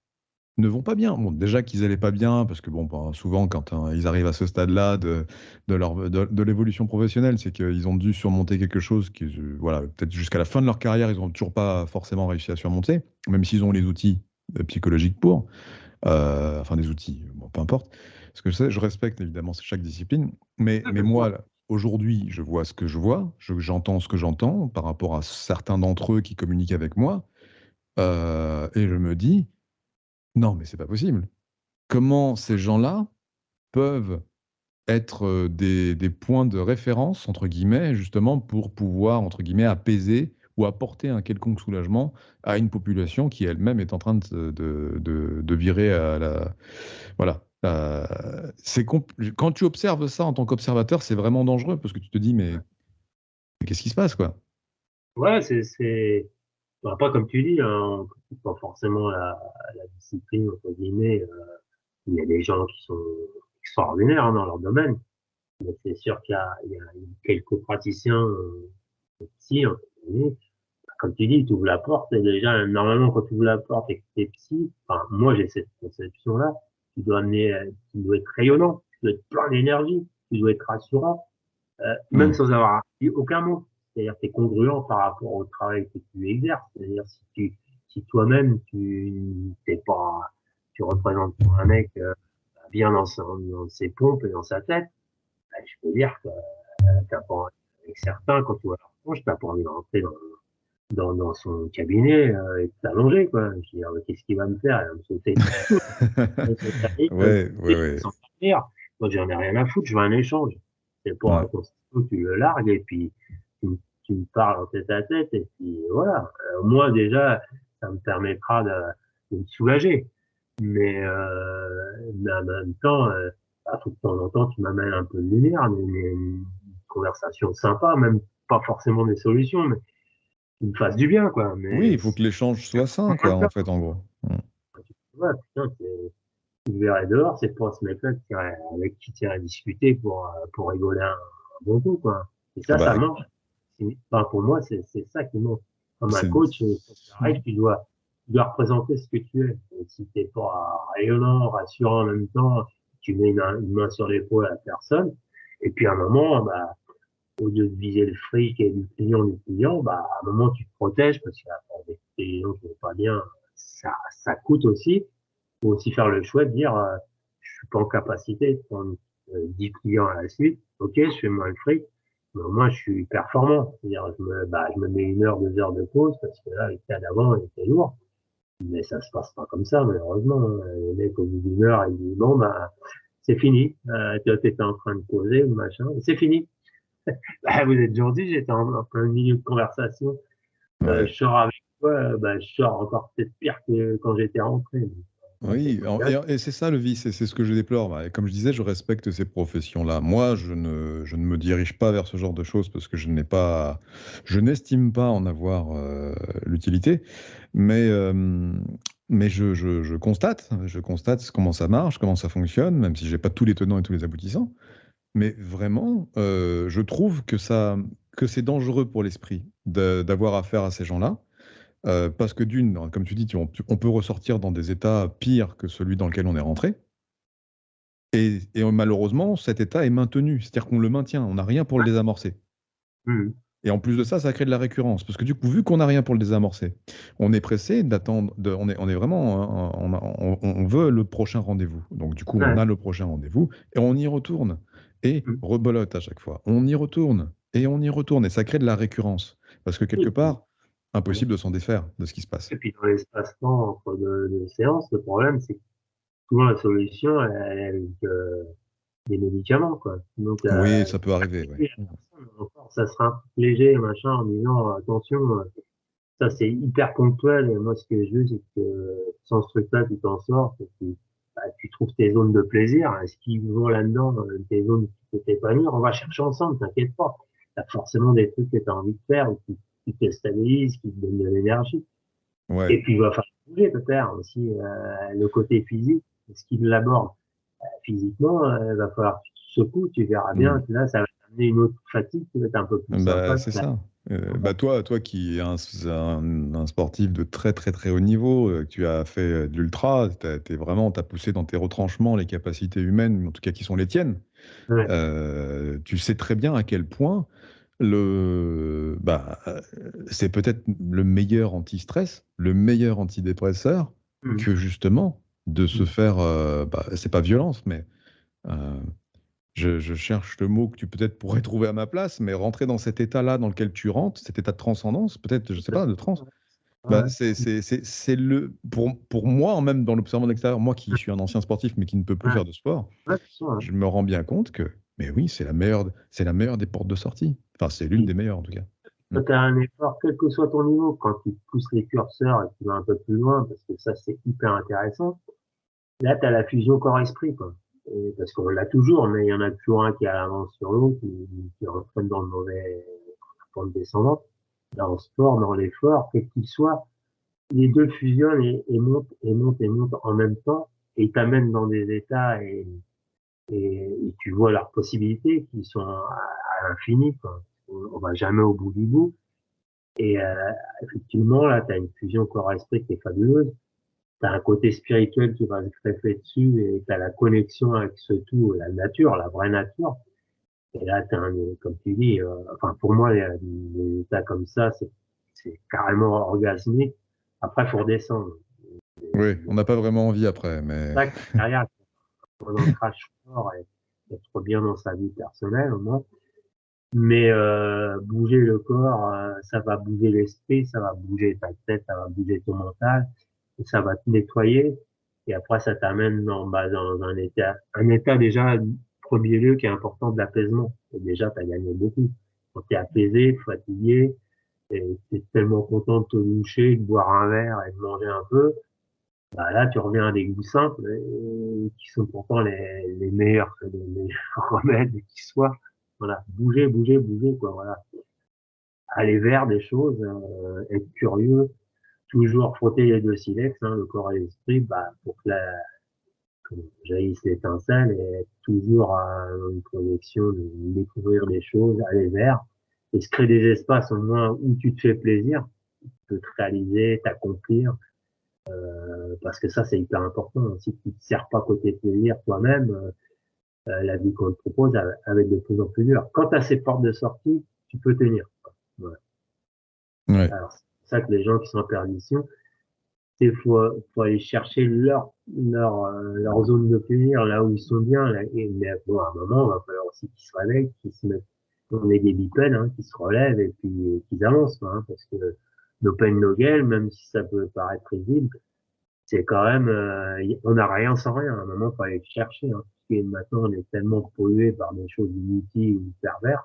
ne vont pas bien. Bon, déjà qu'ils allaient pas bien, parce que bon, bah, souvent quand ils arrivent à ce stade-là de l'évolution professionnelle, c'est qu'ils ont dû surmonter quelque chose qui, voilà, peut-être jusqu'à la fin de leur carrière, ils n'ont toujours pas forcément réussi à surmonter, même s'ils ont les outils psychologiques pour, enfin des outils, bon, peu importe. Parce que je respecte évidemment chaque discipline, Ouais, mais bien sûr. moi, là, aujourd'hui, je vois ce que je vois, j'entends ce que j'entends par rapport à certains d'entre eux qui communiquent avec moi, et je me dis, non, mais c'est pas possible. Comment ces gens-là peuvent être des points de référence, entre guillemets, justement, pour pouvoir, entre guillemets, apaiser ou apporter un quelconque soulagement à une population qui elle-même est en train de virer à la... Voilà. Quand tu observes ça en tant qu'observateur, c'est vraiment dangereux parce que tu te dis, mais qu'est-ce qui se passe, quoi? Ouais, bon, après, comme tu dis, hein, on critique pas forcément la discipline, entre guillemets. Il y a des gens qui sont extraordinaires hein, dans leur domaine. Mais c'est sûr qu'il y a quelques praticiens, psy, entre guillemets. Comme tu dis, tu ouvres la porte, et déjà, normalement, quand tu ouvres la porte et que t'es psy, enfin, moi, j'ai cette conception-là, tu dois être rayonnant, tu dois être plein d'énergie, tu dois être rassurant, même Hmm. sans avoir dit aucun mot. C'est-à-dire, tu es congruent par rapport au travail que tu exerces. C'est-à-dire, si toi-même, t'es pas, tu représentes pas un mec, bien dans ses pompes et dans sa tête, bah, je peux dire que t'as pas envie, avec certains, quand tu vois leur tronche, t'as pas envie de rentrer dans son cabinet et de s'allonger, quoi. Je veux dire, mais qu'est-ce qu'il va me faire? Il va me sauter dessus, il va me sauter à la tête, il va me Ouais, ouais, sauter, il va ouais. s'endormir. Moi, j'en ai rien à foutre, je veux un échange. C'est pour un Ouais. constitution, tu le largues et puis tu me parles en tête à tête et puis voilà. Moi, déjà, ça me permettra de me soulager. Mais en même temps, bah, de temps en temps, tu m'amènes un peu de lumière, une conversation sympa, même pas forcément des solutions, mais qui me fassent du bien, quoi. Oui, Mais il faut que l'échange soit sain, quoi, en fait, en gros. ouais, putain, tu le verrais dehors, c'est pas ce mec-là avec qui tu irais discuter pour rigoler un bon coup, quoi. Et Ah ça bah, manque. Enfin, pour moi, c'est ça qui manque. Comme un c'est... coach, quand tu arrives, tu dois représenter ce que tu es. Et si t'es pas rayonnant, rassurant en même temps, tu mets une main sur l'épaule à la personne. Et puis, à un moment, bah, au lieu de viser le fric et du client, bah, à un moment, tu te protèges parce qu'avec des clients qui vont pas bien, ça coûte aussi. Faut aussi faire le choix de dire, je suis pas en capacité de prendre 10 clients à la suite. Ok, je fais moins le fric, mais au moins je suis performant. C'est-à-dire, je me mets 1 heure, 2 heures de pause parce que là, le cas d'avant, il était lourd. Mais ça se passe pas comme ça, malheureusement. Le mec, au bout d'1 heure, il dit, bon, bah, c'est fini. Tu étais en train de poser, machin. C'est fini. Bah, vous êtes gentil, j'étais en plein milieu de conversation. Ouais. Je sors avec toi, bah, je sors encore peut-être pire que quand j'étais rentré. Donc, c'est Oui, pas terrible. et c'est ça le vice, et c'est ce que je déplore. Bah, et comme je disais, je respecte ces professions-là. Moi, je ne me dirige pas vers ce genre de choses parce que je n'estime pas en avoir l'utilité. Mais, je constate comment ça marche, comment ça fonctionne, même si j'ai pas tous les tenants et tous les aboutissants. Mais vraiment, je trouve que c'est dangereux pour l'esprit d'avoir affaire à ces gens-là. Parce que d'une, comme tu dis, on peut ressortir dans des états pires que celui dans lequel on est rentré. Et malheureusement, cet état est maintenu. C'est-à-dire qu'on le maintient. On n'a rien pour le désamorcer. Mhm. Et en plus de ça, ça crée de la récurrence. Parce que du coup, vu qu'on n'a rien pour le désamorcer, on est pressé d'attendre. On est vraiment. On veut le prochain rendez-vous. Donc, du coup, on Ouais. a le prochain rendez-vous et on y retourne. Et Mhm. rebelote à chaque fois. On y retourne et on y retourne. Et ça crée de la récurrence. Parce que quelque Et puis, part, impossible de s'en défaire de ce qui se passe. et puis dans l'espace-temps entre deux séances, le problème, c'est que souvent la solution, elle est avec des médicaments, quoi. Donc, Oui, ça peut arriver, et ouais. la personne, encore, ça sera un truc léger, machin, en disant, attention, ça c'est hyper ponctuel, et moi ce que je veux, c'est que sans ce truc-là, tu t'en sors, et puis, bah, tu trouves tes zones de plaisir, est-ce qu'ils vont là-dedans, dans tes zones qui peut t'épanouir, on va chercher ensemble, t'inquiète pas. T'as forcément des trucs que t'as envie de faire, ou qui te stabilisent, qui te donnent de l'énergie. Ouais. Et puis, il va falloir bouger peut-être aussi le côté physique, ce qu'il l'aborde. Physiquement, il va falloir que tu te secoues, tu verras bien Mm. que là, ça va t'amener une autre fatigue qui va être un peu plus Bah, sympa c'est que la ça. Bah toi qui es un sportif de très très très haut niveau, tu as fait de l'ultra, t'as poussé dans tes retranchements les capacités humaines, en tout cas qui sont les tiennes. ouais. Tu sais très bien à quel point c'est peut-être le meilleur anti-stress, le meilleur antidépresseur Mhm. que justement de se Mhm. faire, c'est pas violence, mais euh, je cherche le mot que tu peut-être pourrais trouver à ma place, mais rentrer dans cet état-là dans lequel tu rentres, cet état de transcendance, peut-être, je sais pas, de transe, bah, Ouais, pour moi, même dans l'observation de l'extérieur, moi qui suis un ancien sportif mais qui ne peut plus ouais, faire de sport, ouais, c'est ça, hein. je me rends bien compte que, mais oui, c'est la meilleure des portes de sortie. Enfin, c'est l'une Puis, des meilleures en tout cas. Mm. quand tu as un effort, quel que soit ton niveau, quand tu pousses les curseurs et que tu vas un peu plus loin, parce que ça, c'est hyper intéressant, là, tu as la fusion corps-esprit, quoi. Et parce qu'on l'a toujours, mais il y en a toujours un qui a l'avance sur l'autre, qui entraîne dans le mauvais pente descendante. Dans le sport, dans l'effort, quel qu'il soit, les deux fusionnent et montent et montent et montent en même temps et t'amènent dans des états et tu vois leurs possibilités qui sont à l'infini, quoi. On va jamais au bout du bout. Et effectivement, là, tu as une fusion corps-esprit qui est fabuleuse. Tu as un côté spirituel qui va se greffer dessus et tu as la connexion avec ce tout, la nature, la vraie nature. Et là, comme tu dis, enfin pour moi, les états comme ça, c'est carrément orgasmique. Après, faut redescendre. Oui, C'est on n'a pas vraiment envie après, mais ça qui est derrière, un ancrage fort et être bien dans sa vie personnelle au moins. Mais bouger le corps, ça va bouger l'esprit, ça va bouger ta tête, ça va bouger ton mental, et ça va te nettoyer. Et après, ça t'amène dans un état déjà premier lieu qui est important de l'apaisement. Et déjà, tu as gagné beaucoup. Quand tu es apaisé, fatigué, et tu es tellement content de te doucher, de boire un verre et de manger un peu, Bah là, tu reviens à des goûts simples qui sont pourtant les meilleurs, les meilleurs remèdes qui soient. Voilà, bouger, bouger, bouger, quoi. Voilà, aller vers des choses, être curieux, toujours frotter les deux silex, hein, le corps et l'esprit, bah, pour que jaillisse l'étincelle et être toujours à une projection de découvrir des choses, aller vers et se créer des espaces au moins où tu te fais plaisir, tu peux te réaliser, t'accomplir. Parce que ça, c'est hyper important. Si tu te sers pas côté plaisir toi-même, la vie qu'on te propose, elle va être de plus en plus dure. Quand tu as ces portes de sortie, tu peux tenir. Voilà. Ouais. Alors, c'est pour ça que les gens qui sont en perdition, il faut aller chercher leur zone de plaisir, là où ils sont bien. Là, mais bon, à un moment, il va falloir aussi qu'ils se réveillent, qu'ils se mettent, on est des bipèdes, hein, qui se relèvent et puis qu'ils avancent, quoi, hein, parce que no pain, no gain, même si ça peut paraître risible, c'est quand même, on n'a rien sans rien. À un moment, il faut aller le chercher. Hein. Parce que maintenant, on est tellement pollué par des choses inutiles ou perverses.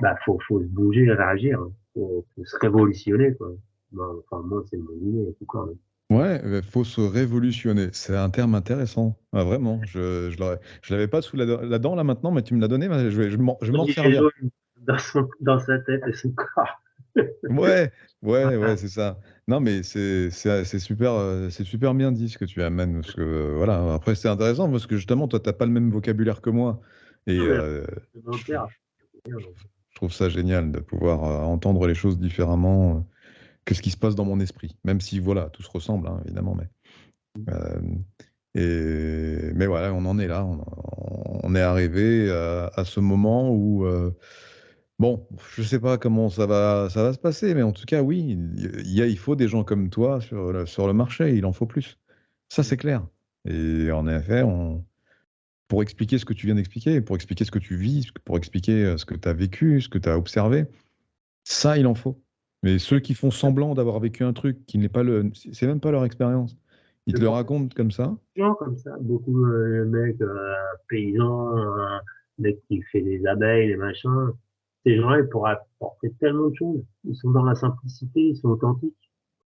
Bah, faut se bouger et réagir. Hein. Faut se révolutionner, quoi. Enfin, moi, c'est mon idée, en tout cas. Hein. Ouais, faut se révolutionner. C'est un terme intéressant. Ah, vraiment. Je l'avais pas sous la dent là maintenant, mais tu me l'as donné. Je vais m'en Gilet servir. jaune dans sa tête et son corps. Ouais, ouais, ouais, Voilà. c'est ça. Non, mais c'est super bien dit ce que tu amènes. Parce que, voilà, après, c'est intéressant parce que justement, toi, t'as pas le même vocabulaire que moi. Et Non, mais c'est je, volontaire. je trouve ça génial de pouvoir entendre les choses différemment que ce qui se passe dans mon esprit. Même si, voilà, tout se ressemble, hein, évidemment. Euh, mais voilà, on en est là. On est arrivé à ce moment où, bon, je sais pas comment ça va se passer, mais en tout cas, oui, il faut des gens comme toi sur le marché. Il en faut plus. Ça, c'est clair. Et en effet, pour expliquer ce que tu viens d'expliquer, pour expliquer ce que tu vis, pour expliquer ce que tu as vécu, ce que tu as observé, ça, il en faut. Mais ceux qui font semblant d'avoir vécu un truc qui n'est pas c'est même pas leur expérience. Ils te C'est le pour ça racontent comme ça. que les gens comme ça, beaucoup de mecs paysans, mec qui fait des abeilles, les machins, ces gens-là, ils pourraient apporter tellement de choses. Ils sont dans la simplicité, ils sont authentiques.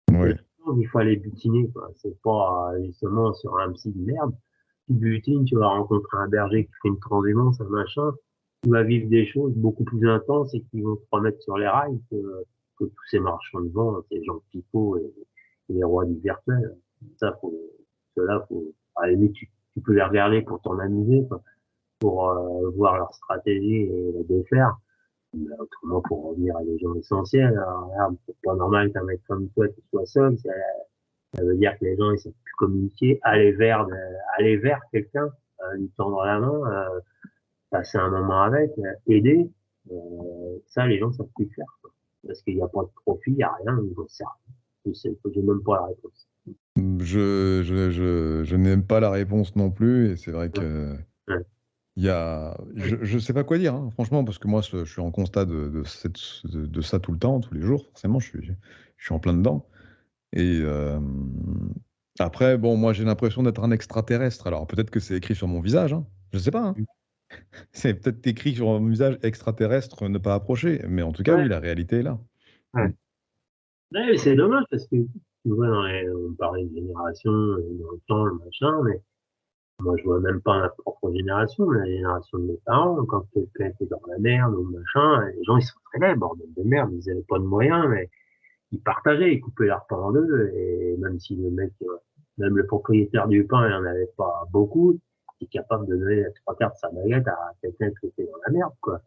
Et là, Ouais. il faut aller butiner, quoi. C'est pas justement sur un psy de merde. Tu butines, tu vas rencontrer un berger qui fait une transhumance, un machin. Tu vas vivre des choses beaucoup plus intenses et qui vont te remettre sur les rails que tous ces marchands de vent, ces gens pipeaux et les rois du virtuel. Ça, ceux-là, à la limite, tu peux les regarder pour t'en amuser, quoi, pour voir leur stratégie et la défaire. Mais autrement, pour revenir à des gens essentiels, alors, regarde, c'est pas normal qu'un mec comme toi, tu sois seul. Ça veut dire que les gens, ils savent plus communiquer, aller vers quelqu'un, lui tendre la main, passer un moment avec, aider. Ça, les gens savent plus le faire, quoi. Parce qu'il n'y a pas de profit, il n'y a rien, ils vont se servir. Je sais, j'ai même pas la réponse. Je n'aime pas la réponse non plus, et c'est vrai Ouais, que ouais, je sais pas quoi dire, hein, franchement, parce que moi, je suis en constat de ça tout le temps, tous les jours, forcément, je suis en plein dedans. Et après, bon, moi, j'ai l'impression d'être un extraterrestre. Alors, peut-être que c'est écrit sur mon visage, hein, je sais pas, hein. C'est peut-être écrit sur mon visage extraterrestre, ne pas approcher. Mais en tout cas, ouais, oui, la réalité est là. ouais. Ouais, mais c'est dommage parce que tu vois, on parlait de génération, dans le temps, le machin, mais moi, je vois même pas ma propre génération, mais la génération de mes parents, quand quelqu'un était dans la merde ou machin, les gens, ils s'entraidaient, bordel de merde, ils avaient pas de moyens, mais ils partageaient, ils coupaient leur pain en deux, et même si le mec, même le propriétaire du pain, il en avait pas beaucoup, il est capable de donner les trois quarts de sa baguette à quelqu'un qui était dans la merde, quoi.